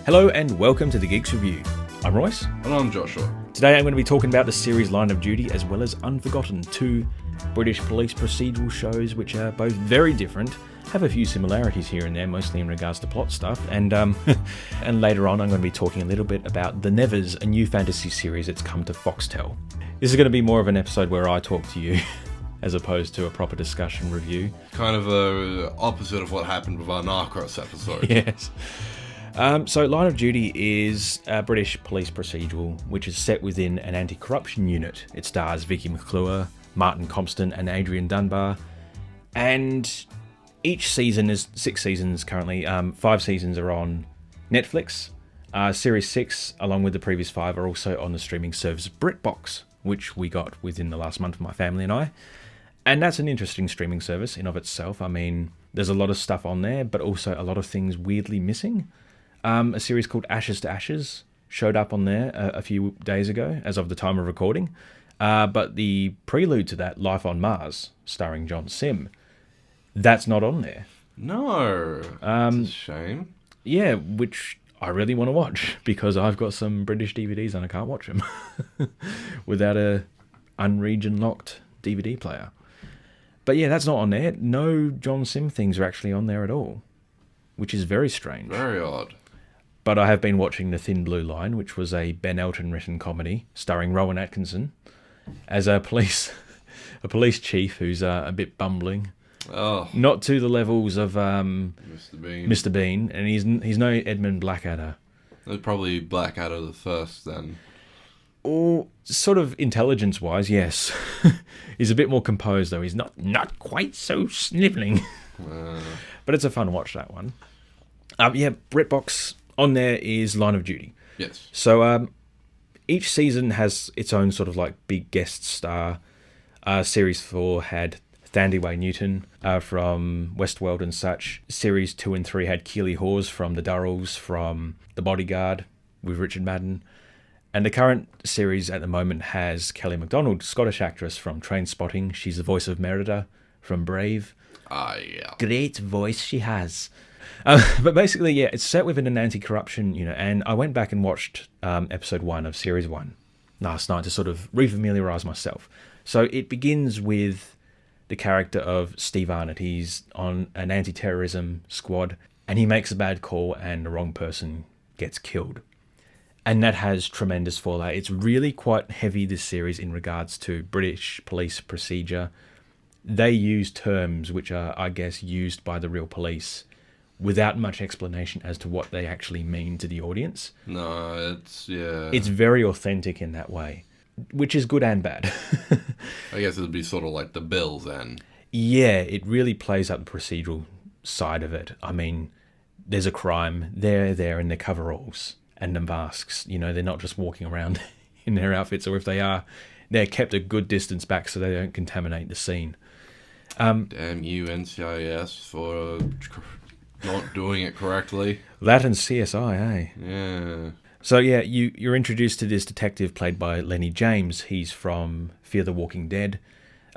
Hello and welcome to the Geeks Review. I'm Royce. And I'm Joshua. Today I'm going to be talking about the series Line of Duty as well as Unforgotten, two British police procedural shows which are both very different, have a few similarities here and there, mostly in regards to plot stuff, and and later on I'm going to be talking a little bit about The Nevers, a new fantasy series that's come to Foxtel. This is going to be more of an episode where I talk to you as opposed to a proper discussion review. Kind of the opposite of what happened with our Narcos episode. Yes. So Line of Duty is a British police procedural which is set within an anti-corruption unit. It stars Vicky McClure, Martin Compston and Adrian Dunbar, and each season is 6 seasons currently. 5 seasons are on Netflix. Series 6, along with the previous 5, are also on the streaming service BritBox, which we got within the last month, my family and I. And that's an interesting streaming service in of itself. I mean, there's a lot of stuff on there, but also a lot of things weirdly missing. A series called Ashes to Ashes showed up on there a few days ago, as of the time of recording. But the prelude to that, Life on Mars, starring John Sim, that's not on there. No, that's a shame. Yeah, which I really want to watch, because I've got some British DVDs and I can't watch them without a unregion-locked DVD player. But yeah, that's not on there. No John Sim things are actually on there at all, which is very strange. Very odd. But I have been watching The Thin Blue Line, which was a Ben Elton written comedy starring Rowan Atkinson as a police chief who's a bit bumbling. Oh, not to the levels of Mr. Bean, and he's no Edmund Blackadder. There's probably Blackadder the first then. Or sort of intelligence-wise, yes. He's a bit more composed though. He's not quite so snivelling. But it's a fun watch, that one. Yeah, BritBox on there is Line of Duty. Yes. So each season has its own sort of like big guest star. Series 4 had Thandie Newton from Westworld and such. Series 2 and 3 had Keely Hawes from The Durrells, from The Bodyguard with Richard Madden. And the current series at the moment has Kelly MacDonald, Scottish actress from Trainspotting. She's the voice of Merida from Brave. Yeah. Great voice she has. But basically, yeah, it's set within an anti-corruption unit. And I went back and watched episode 1 of series 1 last night to sort of refamiliarise myself. So it begins with the character of Steve Arnott. He's on an anti-terrorism squad and he makes a bad call and the wrong person gets killed. And that has tremendous fallout. It's really quite heavy, this series, in regards to British police procedure. They use terms which are, I guess, used by the real police without much explanation as to what they actually mean to the audience. No, yeah. It's very authentic in that way, which is good and bad. I guess it'd be sort of like the Bill then. Yeah, it really plays up the procedural side of it. I mean, there's a crime, they're there in their coveralls and the masks. You know, they're not just walking around in their outfits, or if they are, they're kept a good distance back so they don't contaminate the scene. Damn you, NCIS, for not doing it correctly. That and CSI, eh? Yeah. So yeah, you're introduced to this detective played by Lenny James. He's from Fear the Walking Dead.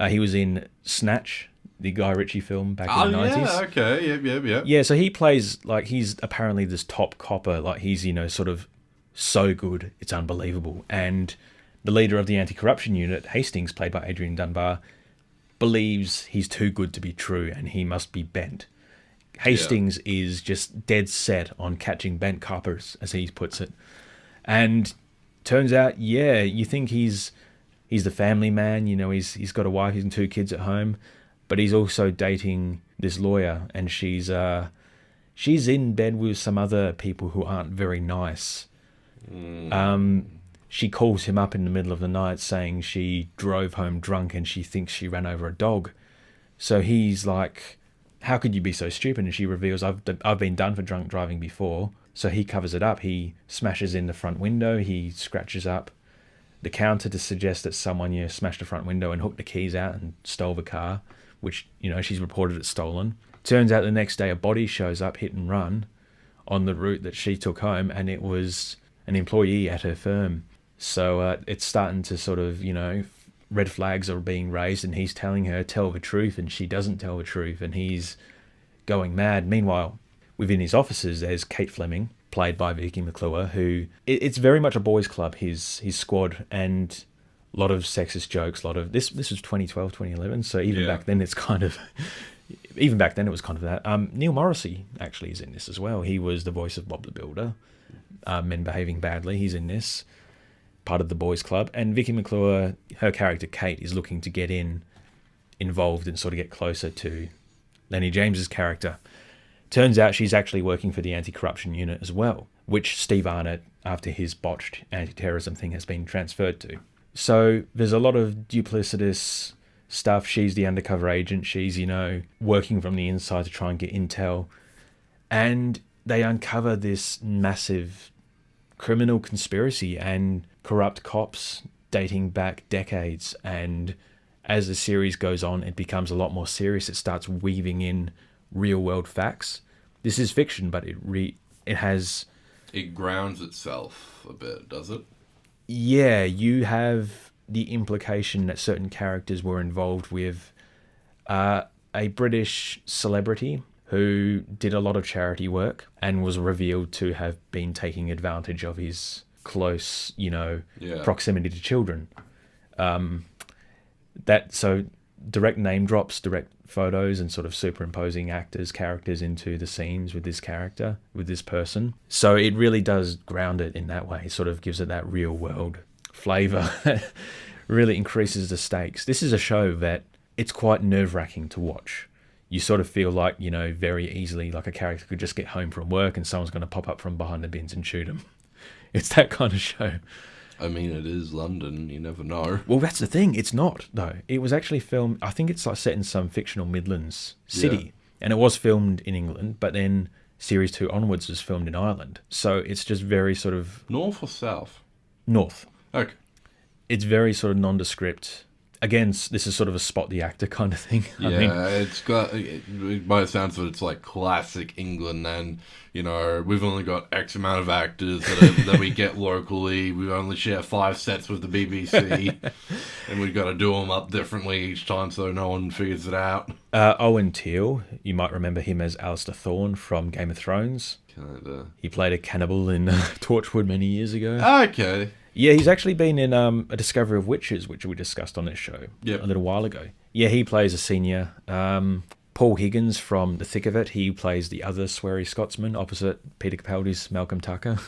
He was in Snatch, the Guy Ritchie film back in the 90s. Yeah, okay, yep. Yeah, so he plays, like, he's apparently this top copper, like, he's, you know, sort of so good, it's unbelievable. And the leader of the anti-corruption unit, Hastings, played by Adrian Dunbar, believes he's too good to be true and he must be bent. Hastings is just dead set on catching bent coppers, as he puts it. And turns out, yeah, you think he's the family man, you know, he's got a wife and 2 kids at home, but he's also dating this lawyer, and she's in bed with some other people who aren't very nice. She calls him up in the middle of the night saying she drove home drunk and she thinks she ran over a dog. So he's like, how could you be so stupid? And she reveals, I've been done for drunk driving before. So he covers it up. He smashes in the front window. He scratches up the counter to suggest that someone smashed the front window and hooked the keys out and stole the car, which, you know, she's reported it stolen. Turns out the next day a body shows up hit and run on the route that she took home, and it was an employee at her firm. So it's starting to sort of, you know, red flags are being raised, and he's telling her, tell the truth, and she doesn't tell the truth, and he's going mad. Meanwhile, within his offices, there's Kate Fleming, played by Vicky McClure, who it's very much a boys' club. His squad, and a lot of sexist jokes. A lot of this was 2012, 2011. So even back then, even back then it was kind of that. Neil Morrissey actually is in this as well. He was the voice of Bob the Builder. Men Behaving Badly. He's in this, part of the boys' club. And Vicky McClure, her character Kate, is looking to get involved and sort of get closer to Lenny James's character. Turns out she's actually working for the anti-corruption unit as well, which Steve Arnott, after his botched anti-terrorism thing, has been transferred to. So there's a lot of duplicitous stuff. She's the undercover agent. She's, working from the inside to try and get intel. And they uncover this massive criminal conspiracy and corrupt cops dating back decades. And as the series goes on, it becomes a lot more serious. It starts weaving in real-world facts. This is fiction, but it grounds itself a bit, does it? Yeah, you have the implication that certain characters were involved with a British celebrity who did a lot of charity work and was revealed to have been taking advantage of his close, proximity to children. So direct name drops, direct photos, and sort of superimposing characters into the scenes with this character, with this person. So it really does ground it in that way. It sort of gives it that real world flavor. Really increases the stakes. This is a show that it's quite nerve-wracking to watch. You sort of feel like, very easily, like a character could just get home from work and someone's going to pop up from behind the bins and shoot him. It's that kind of show. I mean, it is London. You never know. Well, that's the thing. It's not, though. It was actually filmed, I think it's like set in some fictional Midlands city. Yeah. And it was filmed in England, but then Series 2 onwards was filmed in Ireland. So it's just very sort of... North or south? North. Okay. It's very sort of nondescript. Again, this is sort of a spot the actor kind of thing. Yeah, it's got, by the sounds of it, it's like classic England, and, we've only got X amount of actors that we get locally. We only share 5 sets with the BBC, and we've got to do them up differently each time so no one figures it out. Owen Teale, you might remember him as Alistair Thorne from Game of Thrones. Kinda. He played a cannibal in Torchwood many years ago. Okay. Yeah, he's actually been in A Discovery of Witches, which we discussed on this show a little while ago. Yeah, he plays a senior. Paul Higgins from The Thick of It, he plays the other sweary Scotsman opposite Peter Capaldi's Malcolm Tucker.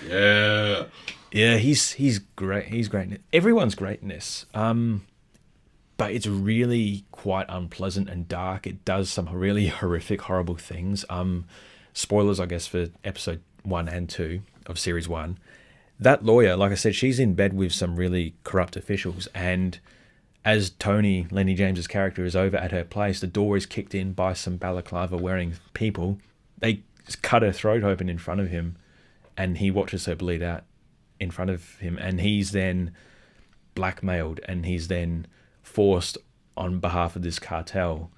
Yeah. Yeah, he's great. He's great. Everyone's great in this. But it's really quite unpleasant and dark. It does some really horrific, horrible things. Spoilers, I guess, for episode 1 and 2 of series 1. That lawyer, like I said, she's in bed with some really corrupt officials, and as Tony, Lenny James's character, is over at her place, the door is kicked in by some balaclava-wearing people. They cut her throat open in front of him, and he watches her bleed out in front of him, and he's then blackmailed, and he's then forced on behalf of this cartel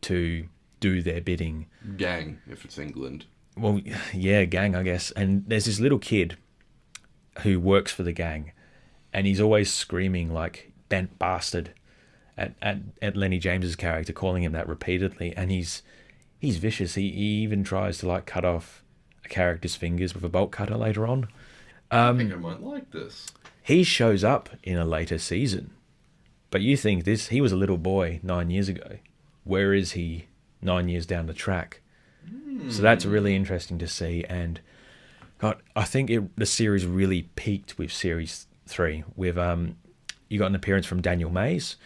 to do their bidding. Gang, if it's England. Well, yeah, gang, I guess. And there's this little kid who works for the gang, and he's always screaming like "bent bastard" at Lenny James's character, calling him that repeatedly. And he's vicious. He even tries to like cut off a character's fingers with a bolt cutter later on. I think I might like this. He shows up in a later season, but you think he was a little boy 9 years ago. Where is he 9 years down the track? So that's really interesting to see. And God, I think the series really peaked with Series 3. With you got an appearance from Daniel Mays.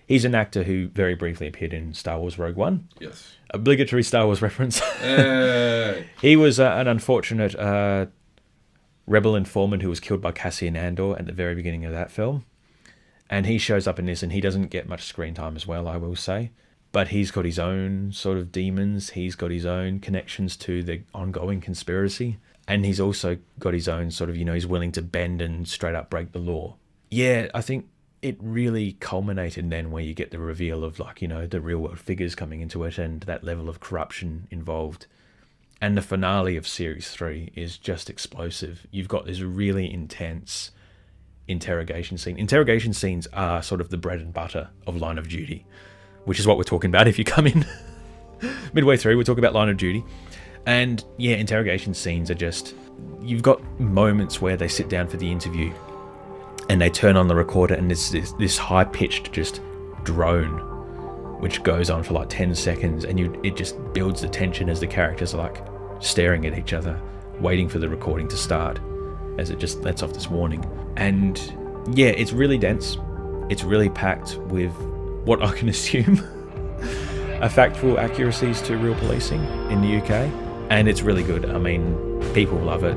He's an actor who very briefly appeared in Star Wars Rogue One. Yes. Obligatory Star Wars reference. He was an unfortunate rebel informant who was killed by Cassian Andor at the very beginning of that film. And he shows up in this, and he doesn't get much screen time as well, I will say. But he's got his own sort of demons. He's got his own connections to the ongoing conspiracy. And he's also got his own sort of, he's willing to bend and straight up break the law. Yeah, I think it really culminated then where you get the reveal of the real world figures coming into it and that level of corruption involved. And the finale of Series 3 is just explosive. You've got this really intense interrogation scene. Interrogation scenes are sort of the bread and butter of Line of Duty, which is what we're talking about if you come in midway through. We're talking about Line of Duty. And yeah, interrogation scenes are just you've got moments where they sit down for the interview and they turn on the recorder and there's this high-pitched just drone which goes on for like 10 seconds, and it just builds the tension as the characters are like staring at each other, waiting for the recording to start as it just lets off this warning. And yeah, it's really dense. It's really packed with what I can assume are factual accuracies to real policing in the UK, and it's really good. I mean, people love it.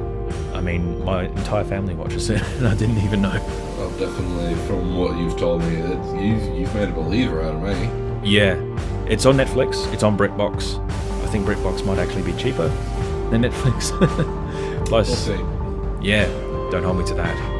I mean, my entire family watches it, and I didn't even know. Well, definitely, from what you've told me, you've made a believer out of me. Yeah, it's on Netflix. It's on BritBox. I think BritBox might actually be cheaper than Netflix. Plus, We'll see. Yeah, don't hold me to that.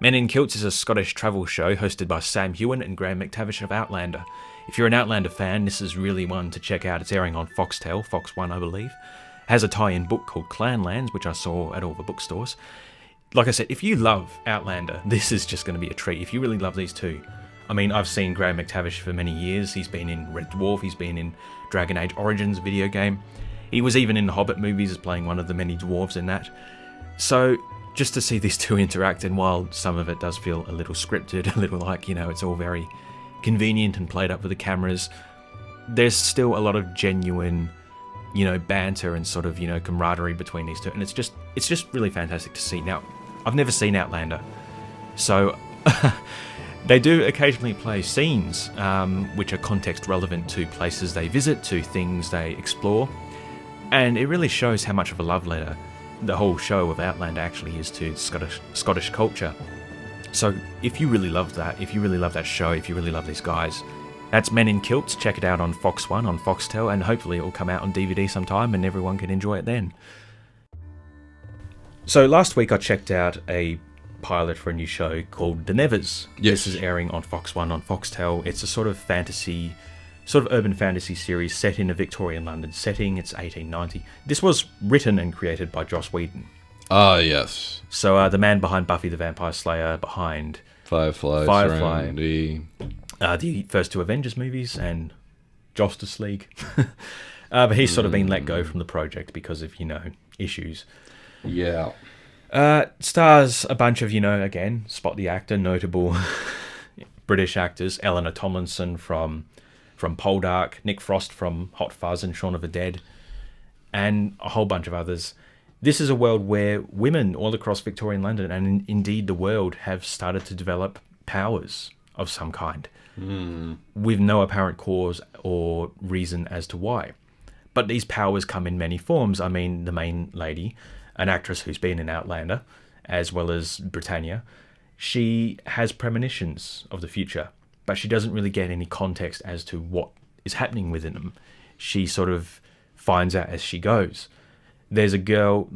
Men in Kilts is a Scottish travel show hosted by Sam Hewen and Graham McTavish of Outlander. If you're an Outlander fan, this is really one to check out. It's airing on Foxtel, Fox 1 I believe. It has a tie-in book called Clanlands, which I saw at all the bookstores. Like I said, if you love Outlander, this is just going to be a treat. If you really love these two. I mean, I've seen Graham McTavish for many years. He's been in Red Dwarf, he's been in Dragon Age Origins video game. He was even in the Hobbit movies as playing one of the many dwarves in that. So just to see these two interact, and while some of it does feel a little scripted, a little like, it's all very convenient and played up with the cameras, there's still a lot of genuine, banter and sort of, camaraderie between these two. And it's just really fantastic to see. Now, I've never seen Outlander, so they do occasionally play scenes which are context relevant to places they visit, to things they explore, and it really shows how much of a love letter the whole show of Outlander actually is to Scottish culture. So if you really love that, if you really love that show, if you really love these guys, that's Men in Kilts. Check it out on Fox 1, on Foxtel, and hopefully it will come out on DVD sometime and everyone can enjoy it then. So last week I checked out a pilot for a new show called The Nevers. Yes. This is airing on Fox 1, on Foxtel. It's a sort of urban fantasy series set in a Victorian London setting. It's 1890. This was written and created by Joss Whedon. Ah, yes. So the man behind Buffy the Vampire Slayer, behind Firefly, the first two Avengers movies, and Justice League. But he's sort of been let go from the project because of, issues. Yeah. Stars a bunch of, again, spot the actor, notable British actors. Eleanor Tomlinson from Poldark, Nick Frost from Hot Fuzz and Shaun of the Dead, and a whole bunch of others. This is a world where women all across Victorian London, and indeed the world, have started to develop powers of some kind, with no apparent cause or reason as to why. But these powers come in many forms. I mean, the main lady, an actress who's been in Outlander, as well as Britannia, she has premonitions of the future, but she doesn't really get any context as to what is happening within them. She sort of finds out as she goes. There's a girl,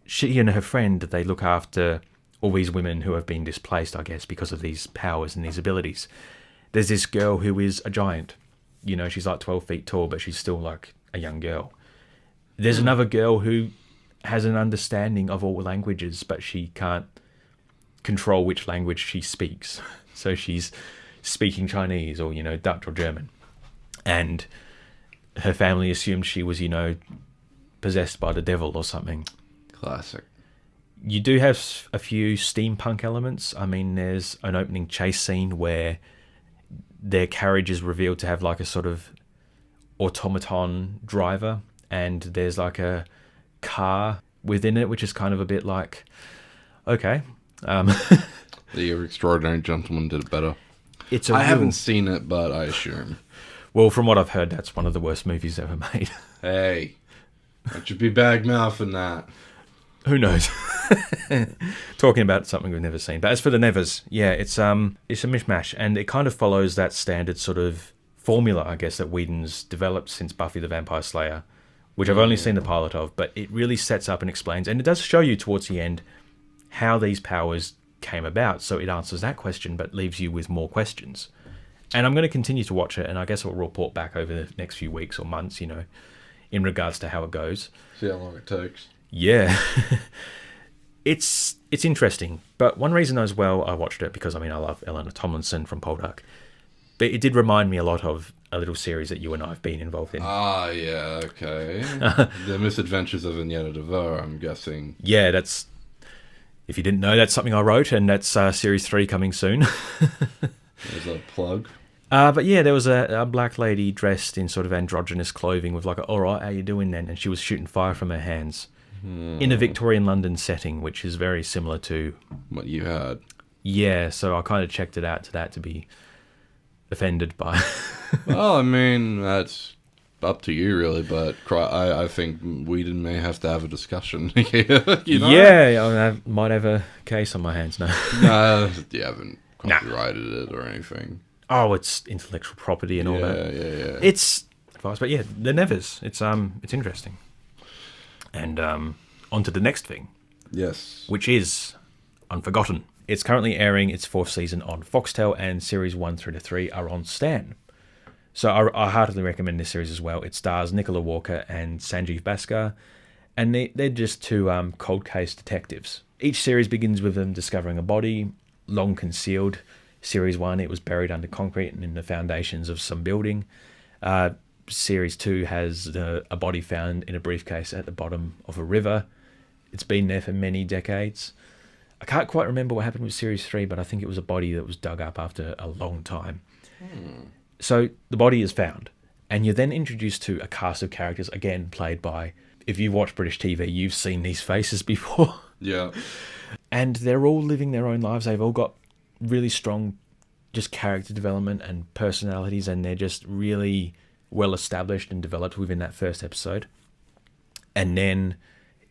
she and her friend, they look after all these women who have been displaced, I guess, because of these powers and these abilities. There's this girl who is a giant. She's like 12 feet tall, but she's still like a young girl. There's another girl who has an understanding of all languages, but she can't control which language she speaks. So she's speaking Chinese or, Dutch or German. And her family assumed she was, possessed by the devil or something. Classic. You do have a few steampunk elements. I mean, there's an opening chase scene where their carriage is revealed to have like a sort of automaton driver, and there's like a car within it, which is kind of a bit like, okay. The Extraordinary Gentleman did it better. I haven't seen it, but I assume. Well, from what I've heard, that's one of the worst movies ever made. Hey, I should be bag mouthing that. Who knows? Talking about something we've never seen. But as for the Nevers, yeah, it's a mishmash, and it kind of follows that standard sort of formula, I guess, that Whedon's developed since Buffy the Vampire Slayer, which I've only seen the pilot of, but it really sets up and explains, and it does show you towards the end how these powers came about. So it answers that question, but leaves you with more questions. And I'm going to continue to watch it, and I guess I'll report back over the next few weeks or months, in regards to how it goes. See how long it takes. Yeah. It's interesting, but one reason as well I watched it, because I love Eleanor Tomlinson from Poldark, but it did remind me a lot of a little series that you and I have been involved in. Ah, yeah, okay. The Misadventures of Agnetha Deveaux, I'm guessing. Yeah, that's... If you didn't know, that's something I wrote, and that's Series 3 coming soon. There's a plug. But yeah, there was a black lady dressed in sort of androgynous clothing with like, all right, how you doing then? And she was shooting fire from her hands in a Victorian London setting, which is very similar to... what you had. Yeah, so I kind of checked it out to that to be offended by. Well, that's up to you, really, but I think Whedon may have to have a discussion here, Yeah, I might have a case on my hands now. No, you haven't copyrighted it or anything. Oh, it's intellectual property and all that. Yeah. It's advice, but yeah, the Nevers. It's interesting. And on to the next thing. Yes. Which is Unforgotten. It's currently airing its 4th season on Foxtel, and series 1 through to 3 are on Stan. So I heartily recommend this series as well. It stars Nicola Walker and Sanjeev Bhaskar, and they're just two cold case detectives. Each series begins with them discovering a body, long concealed. Series 1, it was buried under concrete and in the foundations of some building. Series 2 has a body found in a briefcase at the bottom of a river. It's been there for many decades. I can't quite remember what happened with Series 3, but I think it was a body that was dug up after a long time. So the body is found, and you're then introduced to a cast of characters, again played by... If you've watched British TV, you've seen these faces before. Yeah. And they're all living their own lives. They've all got really strong just character development and personalities, and they're just really well established and developed within that first episode. And then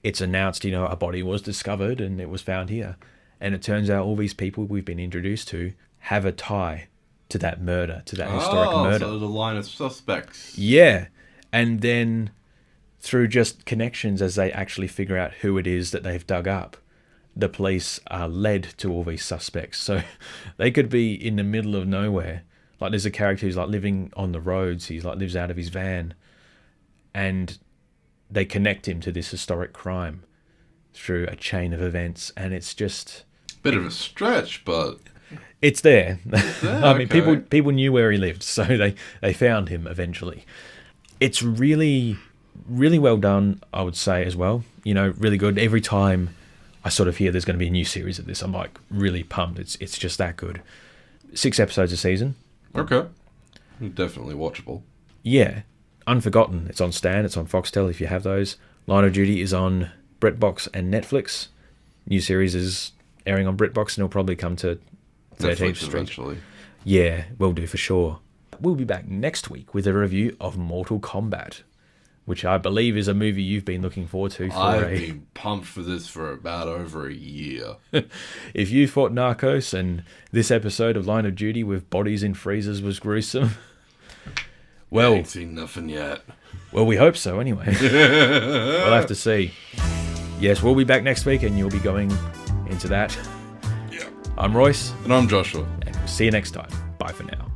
it's announced, a body was discovered and it was found here. And it turns out all these people we've been introduced to have a tie to that murder, to that historic murder. So the line of suspects. Yeah. And then through just connections, as they actually figure out who it is that they've dug up, the police are led to all these suspects. So they could be in the middle of nowhere. Like there's a character who's like living on the roads. He's like lives out of his van, and they connect him to this historic crime through a chain of events. And it's just bit of a stretch, but it's there. I mean, okay. people knew where he lived, so they found him eventually. It's really, really well done, I would say, as well. Really good. Every time I sort of hear there's going to be a new series of this, I'm like really pumped. It's just that good. 6 episodes a season. Okay. Definitely watchable. Yeah. Unforgotten. It's on Stan. It's on Foxtel if you have those. Line of Duty is on BritBox and Netflix. New series is airing on BritBox, and it'll probably come to 13th Street. Eventually. Yeah, will do for sure. We'll be back next week with a review of Mortal Kombat, which I believe is a movie you've been looking forward to for I've been pumped for this for about over a year. If you thought Narcos and this episode of Line of Duty with bodies in freezers was gruesome, well, I ain't seen nothing yet. Well, we hope so anyway. We'll have to see. Yes, we'll be back next week, and you'll be going into that. Yeah. I'm Royce. And I'm Joshua. And we'll see you next time. Bye for now.